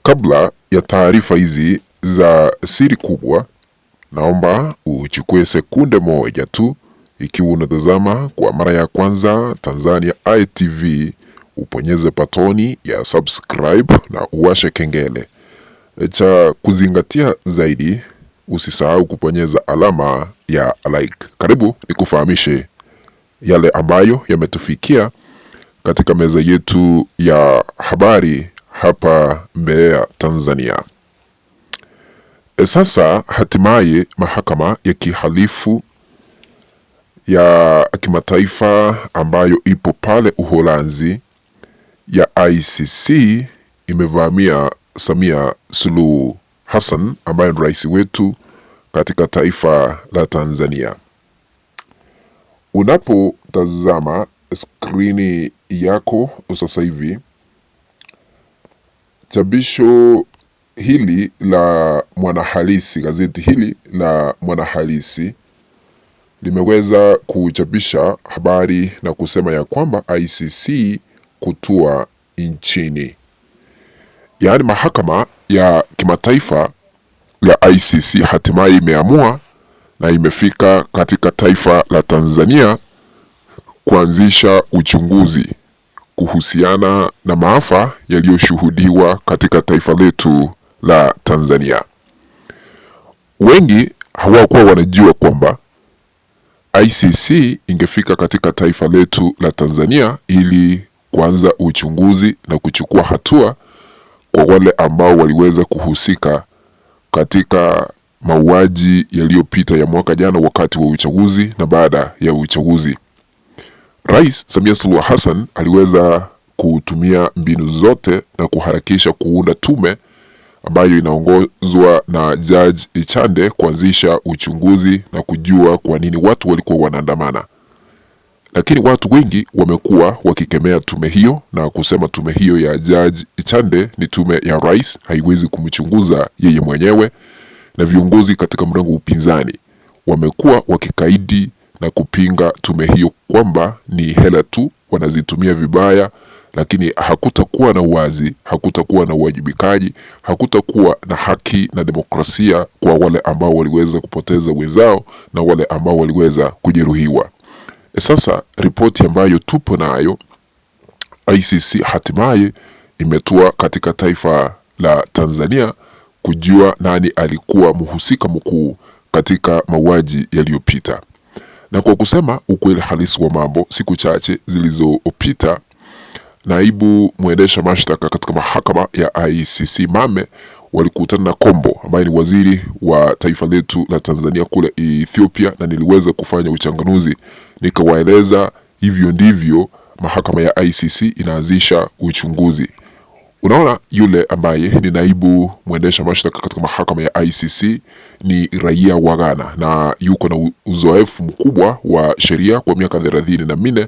Kabla ya taarifa hizi za siri kubwa, naomba uchukue sekunde moja tu, ikiwa unatazama kwa mara ya kwanza Tanzania ITV, uponyeze patoni ya subscribe na uwashe kengele. Cha kuzingatia zaidi, usisahau kuponyeza alama ya like. Karibu nikufahamishe yale ambayo yametufikia katika meza yetu ya habari hapa Mbeya, Tanzania. Sasa hatimaye mahakama ya kihalifu ya kimataifa ambayo ipo pale Uholanzi ya ICC imevamia Samia Suluhu Hassan ambaye ni rais wetu katika taifa la Tanzania. Unapotazama skrini yako sasa hivi, chapisho hili la Mwanahalisi, gazeti hili la Mwanahalisi limeweza kuchapisha habari na kusema ya kwamba ICC kutua nchini. Yaani mahakama ya kimataifa ya ICC hatimaye imeamua na imefika katika taifa la Tanzania kuanzisha uchunguzi kuhusiana na maafa yaliyoshuhudiwa katika taifa letu la Tanzania. Wengi hawakuwa wanajua kwamba ICC ingefika katika taifa letu la Tanzania ili kuanza uchunguzi na kuchukua hatua kwa wale ambao waliweza kuhusika katika mauaji yaliyopita ya mwaka jana wakati wa uchaguzi na baada ya uchaguzi. Rais Samia Suluhu Hassan aliweza kutumia mbinu zote na kuharakisha kuunda tume ambayo inaongozwa na Judge Ichande kuanzisha uchunguzi na kujua kwa nini watu walikuwa wanaandamana. Lakini watu wengi wamekuwa wakikemea tume hiyo na kusema tume hiyo ya Judge Ichande ni tume ya rais, haiwezi kumchunguza yeye mwenyewe, na viongozi katika mrengo upinzani wamekuwa wakikaidi na kupinga tume hiyo kwamba ni hela tu wanazitumia vibaya, lakini hakutakuwa na uwazi, hakutakuwa na uwajibikaji, hakutakuwa na haki na demokrasia kwa wale ambao waliweza kupoteza wenzao na wale ambao waliweza kujeruhiwa. Sasa ripoti ambayo tupo nayo, ICC hatimaye imetua katika taifa la Tanzania kujua nani alikuwa mhusika mkuu katika mauaji yaliyopita. Na kwa kusema ukweli halisi wa mambo, siku chache zilizopita, naibu mwendesha mashtaka katika mahakama ya ICC Mame walikutana na Kombo ambaye ni waziri wa taifa letu la Tanzania kule Ethiopia, na niliweza kufanya uchanganuzi nikawaeleza hivyo ndivyo mahakama ya ICC inaanzisha uchunguzi. Unaona, yule ambaye ni naibu mwendesha mashtaka katika mahakama ya ICC ni raia wa Ghana na yuko na uzoefu mkubwa wa sheria kwa miaka 34.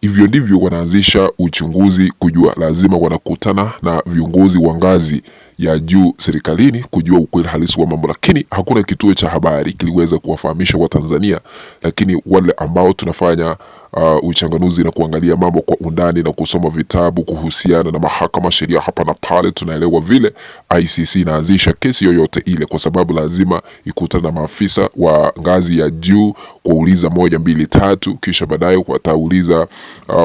Hivyo ndivyo wanaanzisha uchunguzi, kujua lazima wanakutana na viongozi wa ngazi ya juu serikalini kujua ukweli halisi wa mambo, lakini hakuna kituo cha habari kiliweza kuwafahamisha Watanzania. Lakini wale ambao tunafanya uchanganuzi na kuangalia mambo kwa undani na kusoma vitabu kuhusiana na mahakama, sheria hapa na pale, tunaelewa vile ICC inaanzisha kesi yoyote ile, kwa sababu lazima ikutane na maafisa wa ngazi ya juu kuuliza 1, 2, 3, kisha baadaye watauliza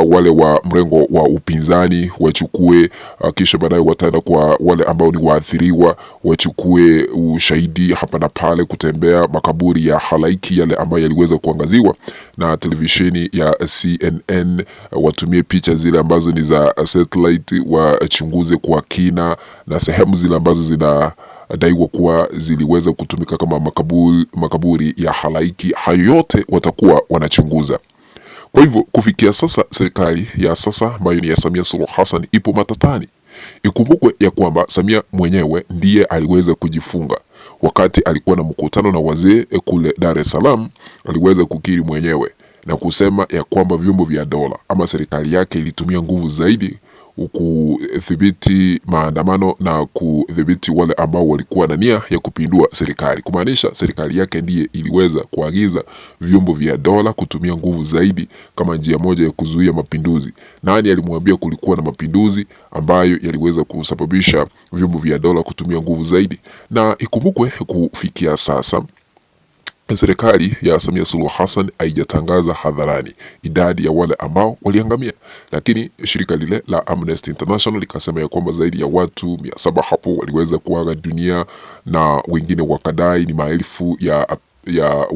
wale wa mrengo wa upinzani wachukue, kisha baadaye wataenda kwa wale ambao ni waathiriwa wachukue ushahidi hapa na pale, kutembea makaburi ya halaiki yale ambayo yaliweza kuangaziwa na televisheni ya CNN, watumie picha zile ambazo ni za satellite, wachunguze kwa kina na sehemu zile ambazo zinadaiwa kuwa ziliweza kutumika kama makaburi ya halaiki. Hayo yote watakuwa wanachunguza. Kwa hivyo kufikia sasa serikali ya sasa ambayo ni ya Samia Suluhu Hassan ipo matatani. Ikumbukwe ya kwamba Samia mwenyewe ndiye aliweza kujifunga wakati alikuwa na mkutano na wazee kule Dar es Salaam. Aliweza kukiri mwenyewe na kusema ya kwamba vyombo vya dola ama serikali yake ilitumia nguvu zaidi kudhibiti maandamano na kudhibiti wale ambao walikuwa na nia ya kupindua serikali, kumaanisha serikali yake ndiye iliweza kuagiza vyombo vya dola kutumia nguvu zaidi kama njia moja ya kuzuia mapinduzi. Nani alimwambia kulikuwa na mapinduzi ambayo yaliweza kusababisha vyombo vya dola kutumia nguvu zaidi? Na ikumbukwe kufikia sasa serikali ya Samia Suluhu Hassan haijatangaza hadharani idadi ya wale ambao waliangamia, lakini shirika lile la Amnesty International likasema ya kwamba zaidi ya watu 700 hapo waliweza kuaga dunia, na wengine wakadai ni maelfu ya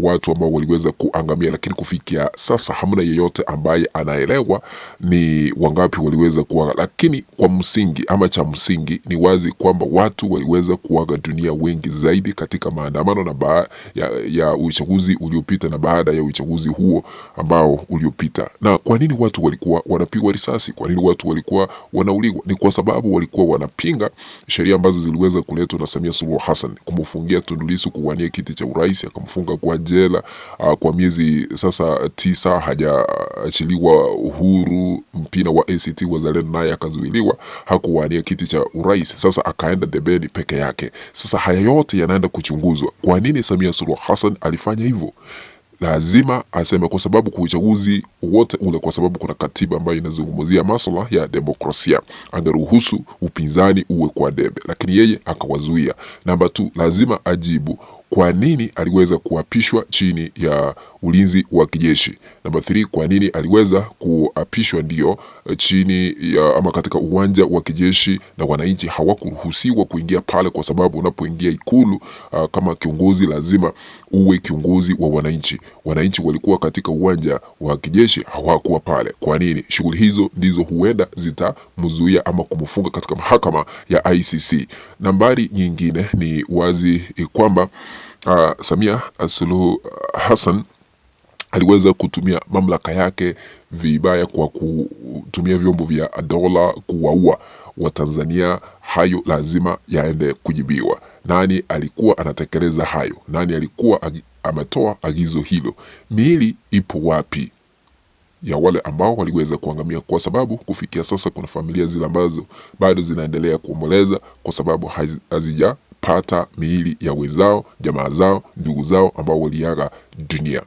watu ambao waliweza kuangamia, lakini kufikia sasa hamna yeyote ambaye anaelewa ni wangapi waliweza kuaga. Lakini kwa msingi ama cha msingi ni wazi kwamba watu waliweza kuaga dunia wengi zaidi katika maandamano na ya uchaguzi uliopita na baada ya uchaguzi huo ambao uliopita. Na kwa nini watu walikuwa wanapigwa risasi? Kwa nini watu walikuwa wanauliwa? Ni kwa sababu walikuwa wanapinga sheria ambazo ziliweza kuletwa na Samia Suluhu Hassan kumfungia Tundu Lissu kuwania kiti cha urais, funga kwa jela kwa miezi sasa 9, hajaachiliwa uhuru. Mpina wa ACT Wazalendo naye akazuiliwa, hakuwania kiti cha urais, sasa akaenda debeni peke yake. Sasa haya yote yanaenda kuchunguzwa. Kwa nini Samia Suluhu Hassan alifanya hivyo? Lazima aseme kwa sababu kwa uchaguzi wote ule, kwa sababu kuna katiba ambayo inazungumzia masuala ya demokrasia, angeruhusu upinzani uwe kwa debe, lakini yeye akawazuia. Namba 2, lazima ajibu kwa nini aliweza kuapishwa chini ya ulinzi wa kijeshi. Namba 3, kwa nini aliweza kuapishwa ndio chini ya ama katika uwanja wa kijeshi na wananchi hawakuruhusiwa kuingia pale, kwa sababu unapoingia Ikulu kama kiongozi lazima uwe kiongozi wa wananchi. Wananchi walikuwa katika uwanja wa kijeshi, hawakuwa pale. Kwa nini? Shughuli hizo ndizo huenda zitamzuia ama kumfunga katika mahakama ya ICC. Nambari nyingine ni wazi kwamba Samia Suluhu Hassan aliweza kutumia mamlaka yake vibaya kwa kutumia vyombo vya dola kuwaua Watanzania. Hayo lazima yaende kujibiwa. Nani alikuwa anatekeleza hayo? Nani alikuwa ametoa agizo hilo? Miili ipo wapi ya wale ambao waliweza kuangamia? Kwa sababu kufikia sasa kuna familia zile ambazo bado zinaendelea kuomboleza kwa sababu hazijapata miili ya wenzao, jamaa zao, ndugu zao ambao waliaga dunia.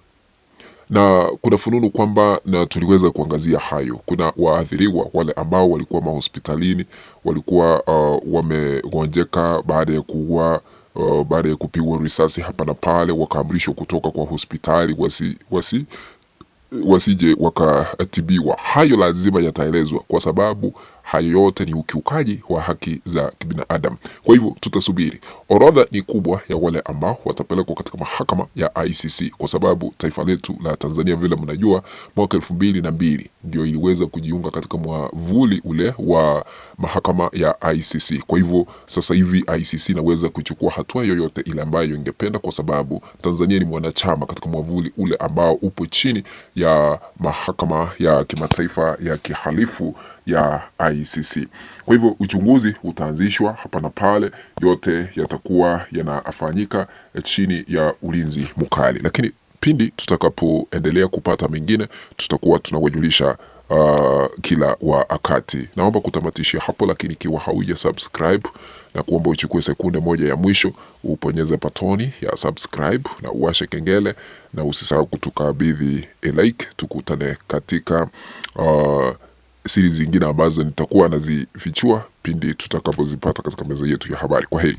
Na kuna fununu kwamba, na tuliweza kuangazia hayo, kuna waathiriwa wale ambao walikuwa mahospitalini, walikuwa wamegonjeka baada ya kuua baada ya kupigwa risasi hapa na pale, wakaamrishwa kutoka kwa hospitali wasije wakatibiwa. Hayo lazima yataelezwa kwa sababu hayo yote ni ukiukaji wa haki za kibinadamu. Kwa hivyo tutasubiri. Orodha ni kubwa ya wale ambao watapelekwa katika mahakama ya ICC, kwa sababu taifa letu la Tanzania vile mnajua mwaka 2002 ndio iliweza kujiunga katika mwavuli ule wa mahakama ya ICC. Kwa hivyo sasa hivi ICC inaweza kuchukua hatua yoyote ile ambayo ingependa, kwa sababu Tanzania ni mwanachama katika mwavuli ule ambao upo chini ya mahakama ya kimataifa ya kihalifu ya ICC. Kwa hivyo uchunguzi utaanzishwa hapa na pale, yote yatakuwa yanafanyika chini ya ulinzi mkali, lakini pindi tutakapoendelea kupata mengine tutakuwa tunawajulisha kila wakati. Naomba kutamatishia hapo, lakini ikiwa hauja subscribe na kuomba uchukue sekunde moja ya mwisho uponyeze patoni ya subscribe na uwashe kengele, na usisahau kutukabidhi like. Tukutane katika siri zingine ambazo nitakuwa nazifichua pindi tutakapozipata katika meza yetu ya habari. Kwa heri.